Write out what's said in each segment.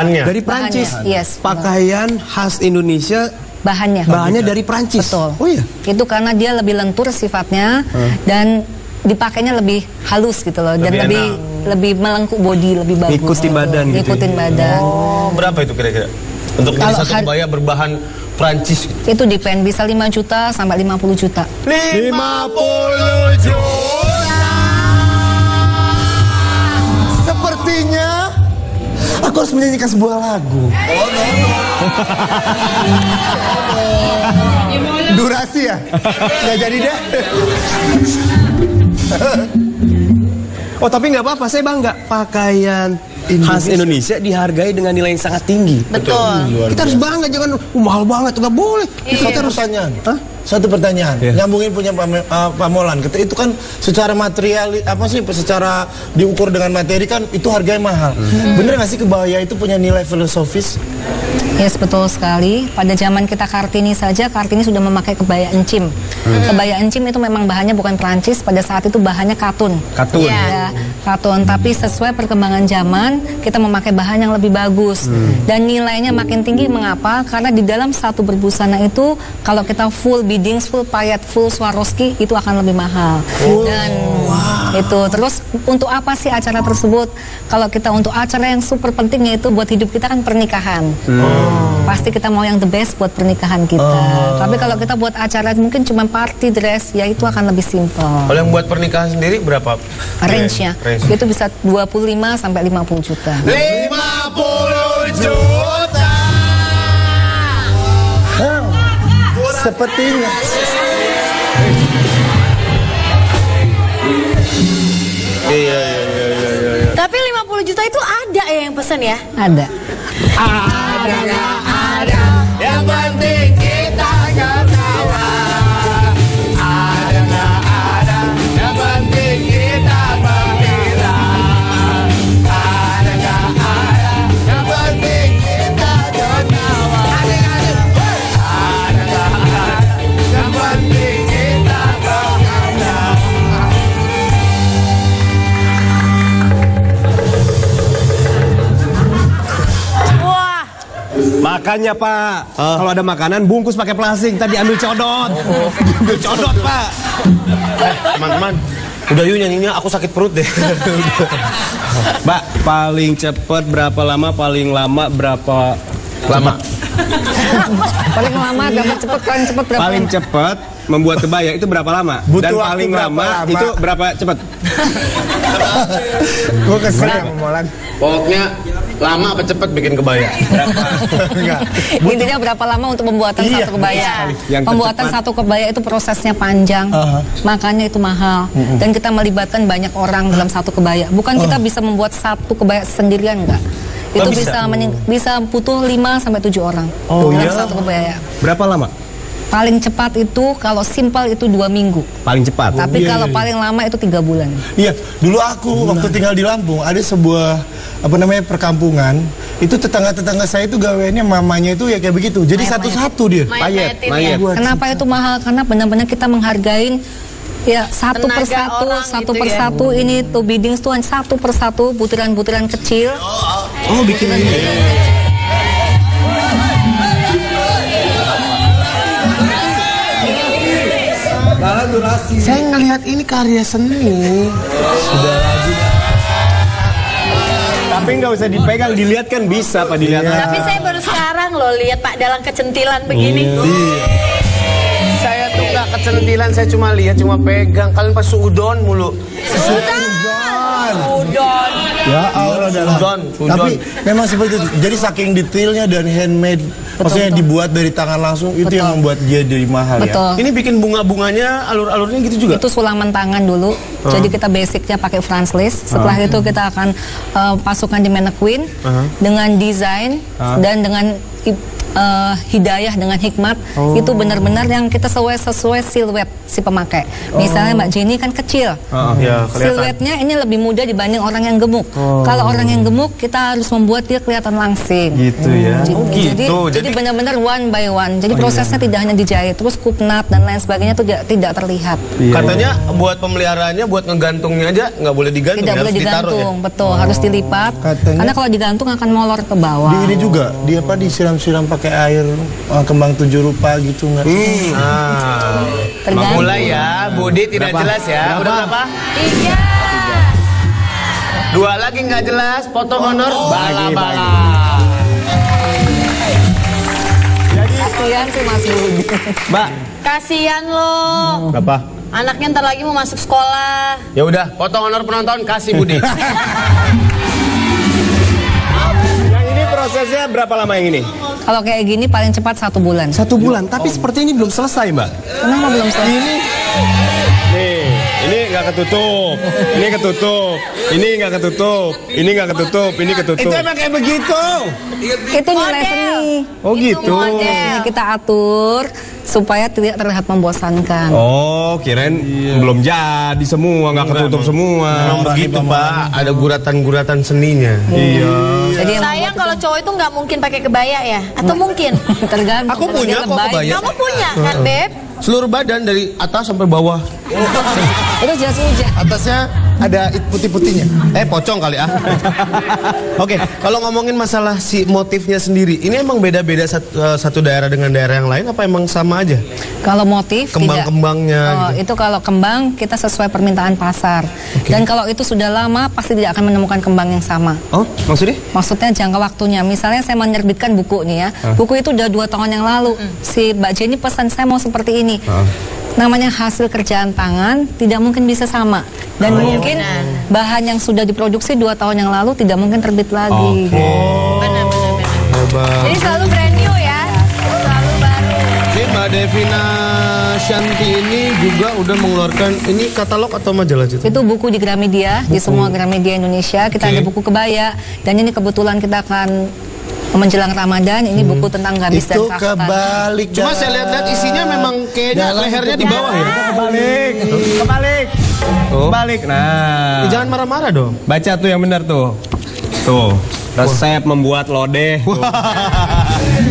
Dari Prancis. Yes. Pakaian khas Indonesia. Bahannya dari Prancis. Betul. Oh iya. Itu karena dia lebih lentur sifatnya dan dipakainya lebih halus gitu loh, dan lebih melengkung body, lebih bagus. Ngikutin badan gitu. Ngikutin badan. Oh, berapa itu kira-kira? Untuk beli satu kebaya berbahan Prancis gitu. Itu depend, bisa 5 juta sampai 50 juta. 50 juta. Sepertinya aku harus menyanyikan sebuah lagu. Durasi ya? Nggak jadi deh. Oh tapi nggak apa-apa, saya bangga. Pakaian khas Indonesia dihargai dengan nilai yang sangat tinggi. Betul. Kita harus bangga, jangan mahal banget, nggak boleh. Satu pertanyaan. Satu pertanyaan. Nyambungin punya Pak Molan. Itu kan secara material, secara diukur dengan materi kan itu harganya mahal. Bener nggak sih kebaya itu punya nilai filosofis? Yes, betul sekali. Pada zaman kita Kartini saja, Kartini sudah memakai kebaya encim. Kebaya encim itu memang bahannya bukan Prancis, pada saat itu bahannya katun. Katun. Ya, katun. Tapi sesuai perkembangan zaman, kita memakai bahan yang lebih bagus. Dan nilainya makin tinggi, mengapa? Karena di dalam satu berbusana itu, kalau kita full beadings, full payet, full Swarovski, itu akan lebih mahal. Dan itu, terus untuk apa sih acara tersebut? Kalau kita untuk acara yang super pentingnya itu buat hidup kita kan pernikahan. Pasti kita mau yang the best buat pernikahan kita. Tapi kalau kita buat acara mungkin cuma party dress, ya itu akan lebih simple. Kalau yang buat pernikahan sendiri berapa? Range-nya itu bisa 25 sampai 50 juta. 50 juta. Sepertinya. Iya. Tapi 50 juta itu ada ya yang pesen ya? Ada. Ada nggak ada, yang penting kita ketawa. Ada nggak ada, yang penting kita gembira. Ada nggak ada, yang penting kita ketawa. Ada nggak ada, yang penting kita gembira. Makanya Pak, kalau ada makanan bungkus pakai plastik, tadi ambil codot. Ambil codot Pak. Teman-teman, udah yuk nyanyinya, aku sakit perut deh. Mbak, paling cepet berapa lama, paling lama berapa lama? Paling lama dapat cepet, paling cepet berapa? Paling cepet membuat kebaya itu berapa lama? Dan paling lama itu berapa cepet? Gue kesel sama Molan. Pokoknya lama apa cepet bikin kebaya? Intinya berapa lama untuk pembuatan satu kebaya? Pembuatan satu kebaya itu prosesnya panjang, makanya itu mahal. Dan kita melibatkan banyak orang dalam satu kebaya. Bukan kita bisa membuat satu kebaya sendirian, enggak. Itu bisa butuh 5 sampai 7 orang dalam satu kebaya. Berapa lama? Paling cepat itu kalau simpel itu 2 minggu. Paling cepat. Tapi kalau paling lama itu 3 bulan. Iya, dulu aku waktu tinggal di Lampung ada sebuah perkampungan. Itu tetangga-tetangga saya itu gaweannya mamanya itu ya kayak begitu. Jadi satu-satu dia. Mayat. Kenapa itu mahal? Karena benar-benar kita menghargai ya satu persatu ini tuh biddings tuh satu persatu butiran-butiran kecil. Oh, bikin ini. Saya ngelihat ini karya seni. Sudah lagi. Tapi nggak usah dipegang, dilihat kan bisa Pak, dilihat. Tapi saya baru sekarang loh lihat Pak dalam kecentilan begini. Saya tuh gak kecentilan, saya cuma lihat, cuma pegang. Kalian pas suudon mulu. Udon. Ya Allah, Sudon. Tapi memang seperti itu. Jadi saking detailnya dan handmade, maksudnya dibuat dari tangan langsung, itu yang membuat dia jadi mahal. Betul. Ya. Ini bikin bunga-bunganya, alur-alurnya gitu juga? Itu sulaman tangan dulu. Jadi kita basicnya pakai Franz lace. Setelah itu kita akan pasukan di mannequin dengan desain dan dengan hidayah, dengan hikmat. Itu benar-benar yang kita sesuai siluet si pemakai. Misalnya Mbak Jenny kan kecil, Ya, kelihatan. siluetnya ini lebih mudah dibanding orang yang gemuk. Kalau orang yang gemuk kita harus membuat dia kelihatan langsing. Gitu ya. Jadi benar-benar one by one. Jadi prosesnya tidak hanya dijahit, terus kupnat dan lain sebagainya itu tidak terlihat. Katanya buat pemeliharaannya, buat ngegantungnya aja nggak boleh digantung, Tidak boleh harus ditaruh ya. digantung, betul, harus dilipat. Katanya- Karena kalau digantung akan molor ke bawah. Di ini juga, dia apa disiram-siram pakai air kembang 7 rupa gitu nggak? Tergantung. Mulai ya, Budi tidak jelas ya. Udah berapa? 3. 2 lagi nggak jelas, potong honor, bala-bala. Kasihan sih Mas Budi. Mbak, Kasihan lo. berapa? Anaknya ntar lagi mau masuk sekolah. Ya udah, potong honor penonton, kasih Budi. Yang ini prosesnya berapa lama yang ini? Kalau kayak gini paling cepat 1 bulan. 1 bulan, tapi seperti ini belum selesai, Mbak. Kenapa belum selesai? Nih, ini nggak ketutup, ini ketutup, ini nggak ketutup, ini nggak ketutup, ini ketutup. Itu emang kayak begitu. Itu nilai seni. Oh gitu. Ini kita atur supaya tidak terlihat membosankan. Oh, kirain belum jadi semua, nggak ketutup semua. Memang begitu Pak, ada guratan-guratan seninya. Iya. Jadi yang Sayang kalau cowok itu nggak mungkin pakai kebaya ya? Atau mungkin? tergantung. Aku kalau punya dia kok lebay. kebaya. Kamu punya kan, Beb? Seluruh badan dari atas sampai bawah. Itu jas hujan. Atasnya ada putih-putihnya. Pocong kali ah. Oke, kalau ngomongin masalah si motifnya sendiri, ini emang beda-beda satu daerah dengan daerah yang lain apa emang sama aja? Kalau motif Kembang-kembangnya tidak. gitu. Itu kalau kembang kita sesuai permintaan pasar. Dan kalau itu sudah lama pasti tidak akan menemukan kembang yang sama. Oh, maksudnya? Maksudnya jangka waktunya. Misalnya saya menerbitkan buku nih ya. Buku itu udah 2 tahun yang lalu. Si Mbak Jenny pesan saya mau seperti ini. Namanya hasil kerjaan tangan tidak mungkin bisa sama. Dan mungkin bahan yang sudah diproduksi 2 tahun yang lalu tidak mungkin terbit lagi. Benar. Jadi selalu brand new ya? Selalu baru. Ini Mbak Devina Shanti ini juga udah mengeluarkan ini katalog atau majalah itu? Itu buku di Gramedia, di semua Gramedia Indonesia. Kita ada buku kebaya. Dan ini kebetulan kita akan menjelang Ramadan, ini buku tentang gamis dan Itu kaftan. kebalik. Cuma saya lihat-lihat isinya memang kayaknya lehernya di bawah ya. Kebalik, kebalik, kebalik. Nah, Jangan marah-marah dong. baca tuh yang benar tuh. Tuh, resep membuat lodeh. Tuh.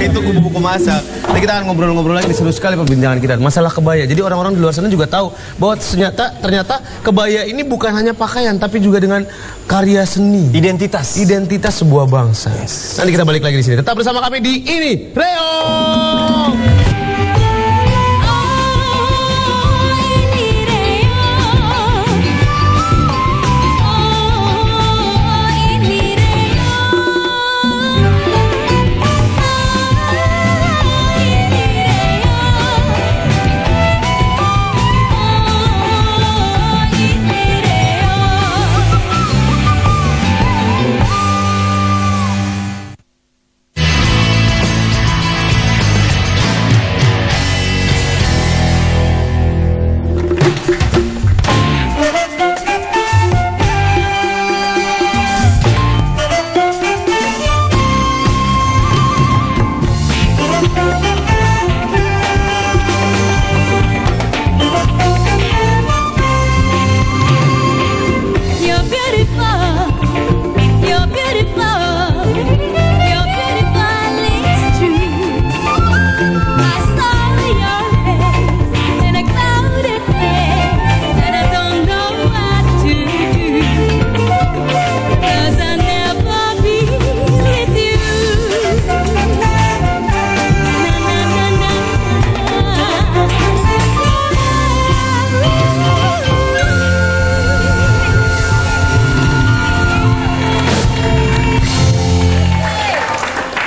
Itu buku-buku masak. Nanti kita akan ngobrol-ngobrol lagi, seru sekali perbincangan kita. Masalah kebaya. Jadi orang-orang di luar sana juga tahu bahwa ternyata kebaya ini bukan hanya pakaian, tapi juga dengan karya seni. Identitas. Identitas sebuah bangsa. Nanti kita balik lagi di sini. Tetap bersama kami di Ini Reog.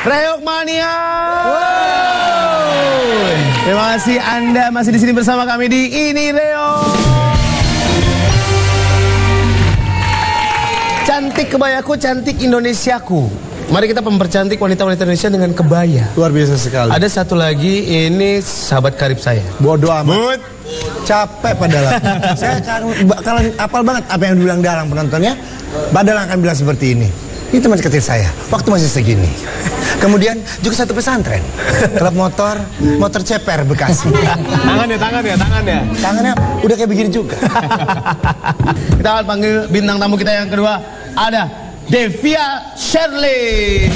Reog Mania. Terima kasih Anda masih di sini bersama kami di Ini Reog. Cantik kebayaku, cantik Indonesiaku. Mari kita mempercantik wanita-wanita Indonesia dengan kebaya. Luar biasa sekali. Ada satu lagi, ini sahabat karib saya. Bodoh amat. Capek padahal. Saya bakalan apal banget apa yang dibilang Dalang penontonnya. Padahal akan bilang seperti ini. Ini teman kecil saya. Waktu masih segini. Kemudian juga satu pesantren, klub motor ceper Bekasi. Tangannya. Tangannya udah kayak begini juga. Kita akan panggil bintang tamu kita yang kedua. Ada Devia Shirley.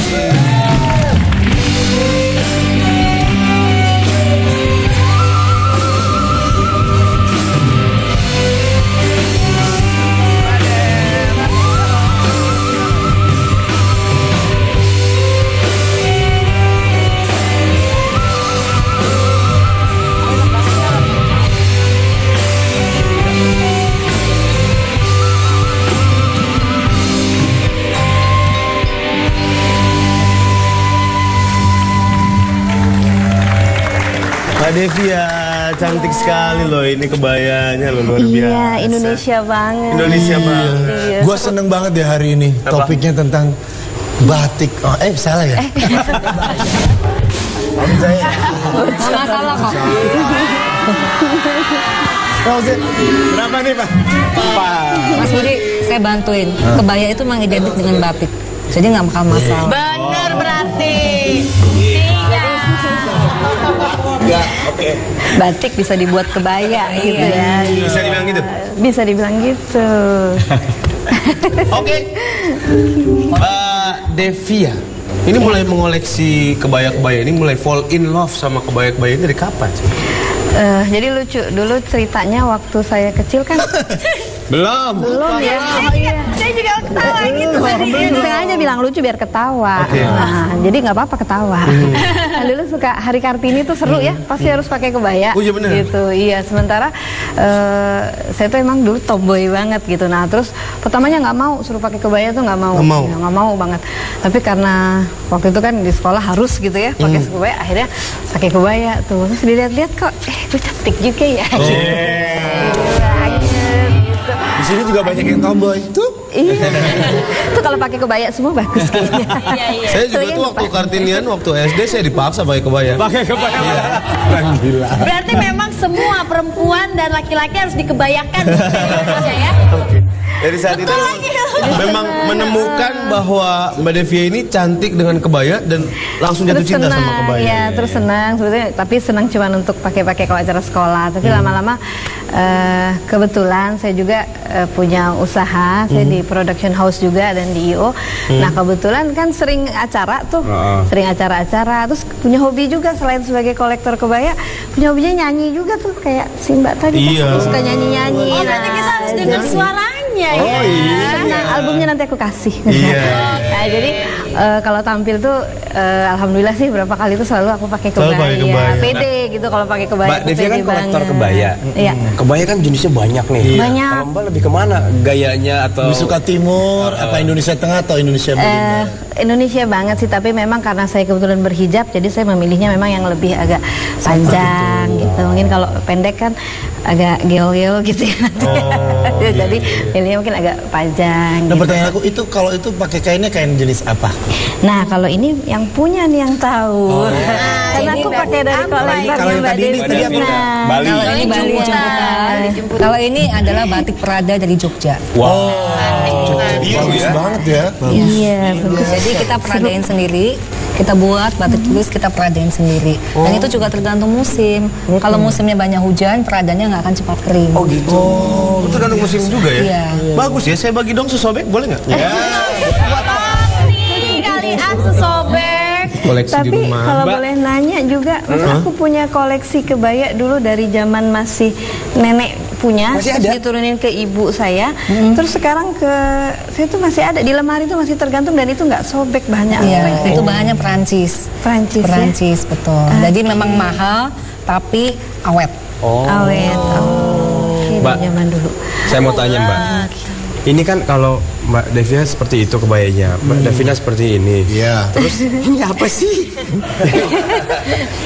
Mbak Devia, cantik sekali loh ini kebayanya loh, luar biasa. Iya, Indonesia banget. Indonesia banget. Iya. Gue seneng banget ya hari ini. Apa? Topiknya tentang batik. Oh, salah ya? Nggak masalah kok. Berapa nih Pak? Mas Budi, saya bantuin. Kebaya itu memang identik dengan batik. Jadi nggak bakal masalah. Bener berarti. Enggak, oke. Batik bisa dibuat kebaya gitu ya. Bisa dibilang gitu? Bisa dibilang gitu. Oke. Mbak Devia, ini mulai mengoleksi kebaya-kebaya ini, mulai fall in love sama kebaya-kebaya ini dari kapan sih? Jadi lucu, dulu ceritanya waktu saya kecil kan Belum ya. Saya juga ketawa gitu. Saya aja bilang lucu biar ketawa. Nah, jadi nggak apa-apa ketawa. Nah, dulu suka Hari Kartini tuh seru ya, pasti harus pakai kebaya. Oh iya bener. Gitu. Iya, sementara saya tuh emang dulu tomboy banget gitu. Nah, terus pertamanya nggak mau suruh pakai kebaya tuh nggak mau. Ya, nggak mau banget. Tapi karena waktu itu kan di sekolah harus gitu ya pakai kebaya, akhirnya pakai kebaya tuh. Terus dilihat-lihat kok, gue cantik juga ya. Di sini juga banyak yang tomboy. Tuh. Iya. Itu kalau pakai kebaya semua bagus kayaknya. Saya juga tuh waktu Kartinian, waktu SD saya dipaksa pakai kebaya. Berarti memang semua perempuan dan laki-laki harus dikebayakan ya. Dari saat itu memang menemukan bahwa Mbak Devia ini cantik dengan kebaya dan langsung jatuh cinta sama kebaya. Ya, terus senang sebetulnya, tapi senang cuma untuk pakai-pakai kalau acara sekolah. Tapi lama-lama kebetulan saya juga punya usaha, saya di production house juga dan di IO. Nah, kebetulan kan sering acara tuh, sering acara-acara. Terus punya hobi juga selain sebagai kolektor kebaya, punya hobinya nyanyi juga tuh kayak si Mbak tadi. Iya. Aku suka nyanyi-nyanyi. Oh, berarti kita harus dengar suaranya ya. Oh iya. Nah, albumnya nanti aku kasih. Iya. Nah, jadi kalau tampil tuh alhamdulillah sih berapa kali tuh selalu aku pakai Selalu kebaya. pakai kebaya. Pede gitu kalau pakai kebaya. Mbak Devia kan pede kolektor banget. kebaya. Iya. Kebaya kan jenisnya banyak nih. Banyak. Kalau Mbak lebih kemana? Gayanya atau Lebih suka timur, apa Indonesia Tengah atau Indonesia Bagian? Indonesia banget sih, tapi memang karena saya kebetulan berhijab, jadi saya memilihnya memang yang lebih agak panjang gitu. Mungkin kalau pendek kan agak geol-geol gitu ya. Jadi pilihnya mungkin agak panjang. Nah, Gitu. pertanyaan aku itu kalau itu pakai kainnya kain jenis apa? Nah, kalau ini yang punya nih yang tahu. Karena aku pakai dari kolektor Kalau yang Mbak tadi ini Devi. tadi apa? Bali. Kalau ini Bali jemputan. Kalau ini adalah batik Prada dari Jogja. Bagus banget ya. Iya, bagus. Jadi kita peradain sendiri, kita buat batik tulis, kita peradain sendiri. Dan itu juga tergantung musim. Kalau musimnya banyak hujan, peradanya nggak akan cepat kering. Oh gitu. Oh, tergantung musim juga ya. Iya. Bagus ya, saya bagi dong sesobek boleh nggak? Ya. Kali sesobek. Koleksi di Tapi rumah. kalau boleh nanya juga, aku punya koleksi kebaya dulu dari zaman masih nenek punya, Masih terus ada? diturunin ke ibu saya, terus sekarang ke saya tuh masih ada di lemari tuh masih tergantung dan itu nggak sobek banyak. Iya, itu bahannya Perancis. Perancis, Perancis, betul. Jadi memang mahal, tapi awet. Awet. Oke, Mbak. dari zaman dulu. Saya mau tanya Mbak. Ini kan kalau Mbak Devia seperti itu kebayanya, Mbak Davina seperti ini. Iya. Terus ini apa sih?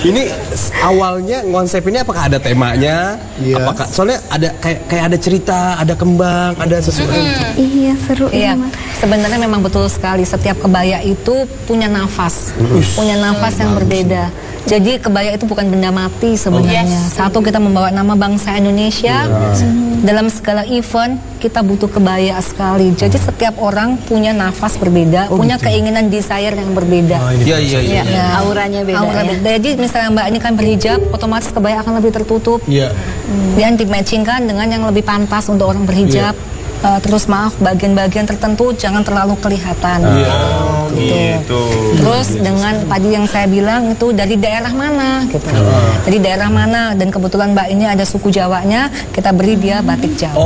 Ini awalnya konsep ini apakah ada temanya? Iya. Apakah soalnya ada kayak ada cerita, ada kembang, ada sesuatu. Iya, seru Iya, ya. sebenarnya memang betul sekali. Setiap kebaya itu punya nafas, punya nafas yang berbeda. Jadi kebaya itu bukan benda mati sebenarnya. Satu, kita membawa nama bangsa Indonesia. Dalam segala event kita butuh kebaya sekali. Jadi setiap orang punya nafas berbeda, punya keinginan desire yang berbeda. Iya. Ya, Auranya beda. aura ya. beda. Jadi misalnya Mbak ini kan berhijab, otomatis kebaya akan lebih tertutup. Iya. Dia di-matchingkan dengan yang lebih pantas untuk orang berhijab. Terus maaf, bagian-bagian tertentu jangan terlalu kelihatan. Gitu. Terus dengan tadi yang saya bilang itu dari daerah mana gitu. Dari daerah mana, dan kebetulan Mbak ini ada suku Jawanya, kita beri dia batik Jawa.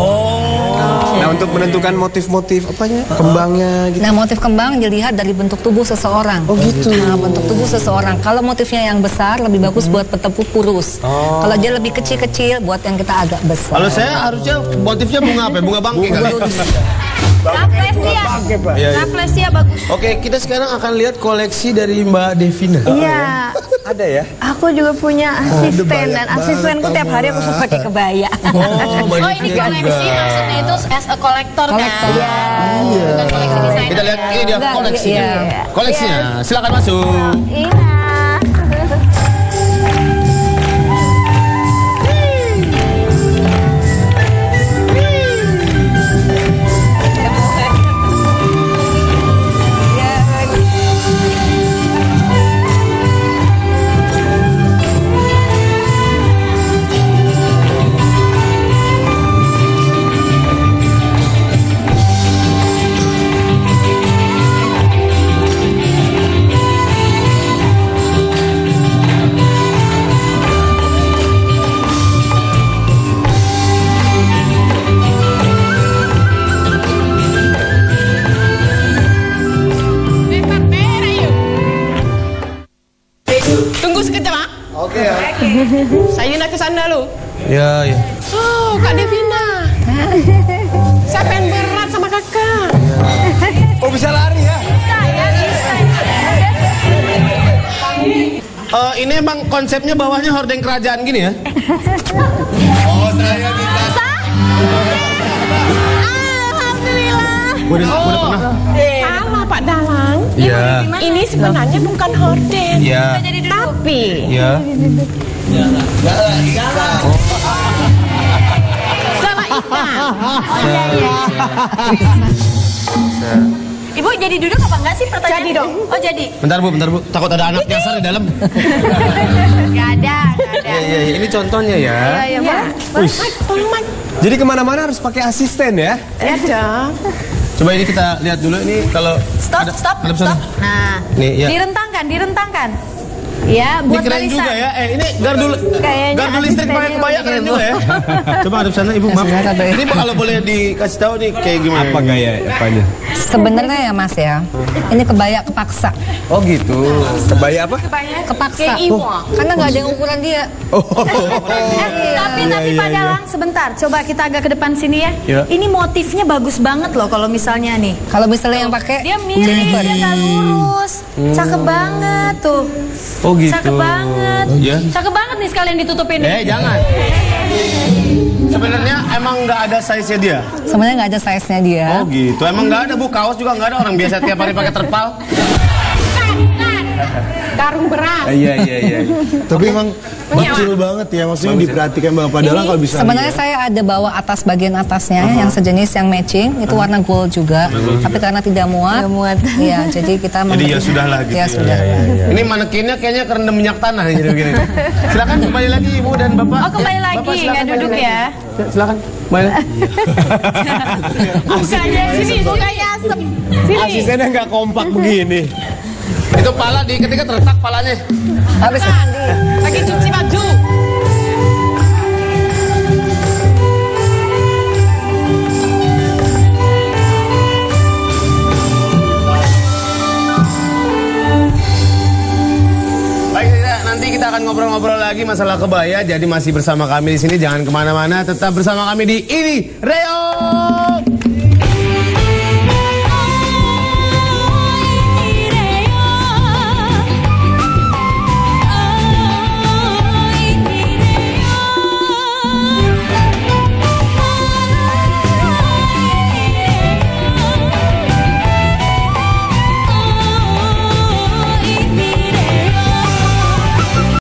Nah, untuk menentukan motif-motif apanya? Kembangnya gitu. Nah, motif kembang dilihat dari bentuk tubuh seseorang. Oh, gitu. Nah, bentuk tubuh seseorang. Kalau motifnya yang besar lebih bagus buat petepuk kurus. Kalau dia lebih kecil-kecil buat yang kita agak besar. Kalau saya harusnya motifnya bunga apa? Bunga bangkai kali. Rafflesia bagus. Oke, kita sekarang akan lihat koleksi dari Mbak Devina. Iya. Ada ya? Aku juga punya asisten dan asistenku tiap hari aku suka pakai kebaya. Oh, ini koleksi maksudnya itu as a collector kan? Collector. Bukan koleksi desainer. Kita lihat ini dia Enggak, koleksinya. iya. Koleksinya, silakan masuk. Iya. Tunggu sekejap, Mak. Oke ya. Saya nak ke sana dulu. Ya. Oh, Kak Devina. Saya pengen berat sama kakak. Oh, bisa lari ya? Ini emang konsepnya bawahnya hordeng kerajaan gini ya? Oh, saya bisa. Alhamdulillah. Udah pernah? Salah, Pak Dalang. Iya. Ini sebenarnya bukan horden. Iya. Tapi Iya. salah ikan. Ibu jadi duduk apa enggak sih pertanyaan? Jadi dong. Oh, jadi. Bentar Bu. Takut ada anak nyasar di dalam. Enggak ada. Iya. Ini contohnya ya. Iya, Pak. Tolong, Mike. Jadi kemana-mana harus pakai asisten ya? Ya dong. Coba ini kita lihat dulu ini kalau Stop. Nah, Nih, ya. direntangkan. Ya, Ini buat keren barisan. juga ya. Ini gardu listrik pakai kebaya keren juga ya. Coba hadap sana Ibu, maaf. Ini kalau boleh dikasih tahu nih kayak gimana? Apa gaya apanya? Sebenarnya ya Mas ya, ini kebaya kepaksa. Oh gitu. Kebaya apa? Kepaksa. Kayak Iwo. Karena nggak ada ukuran dia. Tapi Pak Dalang sebentar, coba kita agak ke depan sini ya. Iya. Ini motifnya bagus banget loh kalau misalnya nih. Kalau misalnya yang pakai Dia mirip, dia nggak lurus. Cakep banget tuh. Oh gitu. Cakep banget. Iya. Cakep banget nih sekalian ditutupin. Jangan. Sebenarnya emang nggak ada size-nya dia. sebenarnya nggak ada size-nya dia. Oh gitu. Emang nggak ada Bu, kaos juga nggak ada, orang biasa tiap hari pakai terpal. Karung beras. Iya. Tapi emang kecil banget ya, maksudnya diperhatikan Bapak Dalang kalau bisa. Sebenarnya saya ada bawa bagian atasnya yang sejenis yang matching, itu warna gold juga. Tapi karena tidak muat. Iya, jadi kita Jadi ya sudahlah gitu. Ya sudah. Ini manekinnya kayaknya kerendam minyak tanah jadi begini. Silakan kembali lagi Ibu dan Bapak. Oh, kembali lagi, Bapak, silakan nggak duduk kembali ya. lagi. Silakan. Kembali. Mukanya sini, mukanya asem. Sini. Asistennya nggak kompak begini. Itu pala ketika terletak palanya. Habis mandi. Lagi cuci baju. Baik, nanti kita akan ngobrol-ngobrol lagi masalah kebaya. Jadi masih bersama kami di sini. Jangan kemana-mana. Tetap bersama kami di Ini Reog.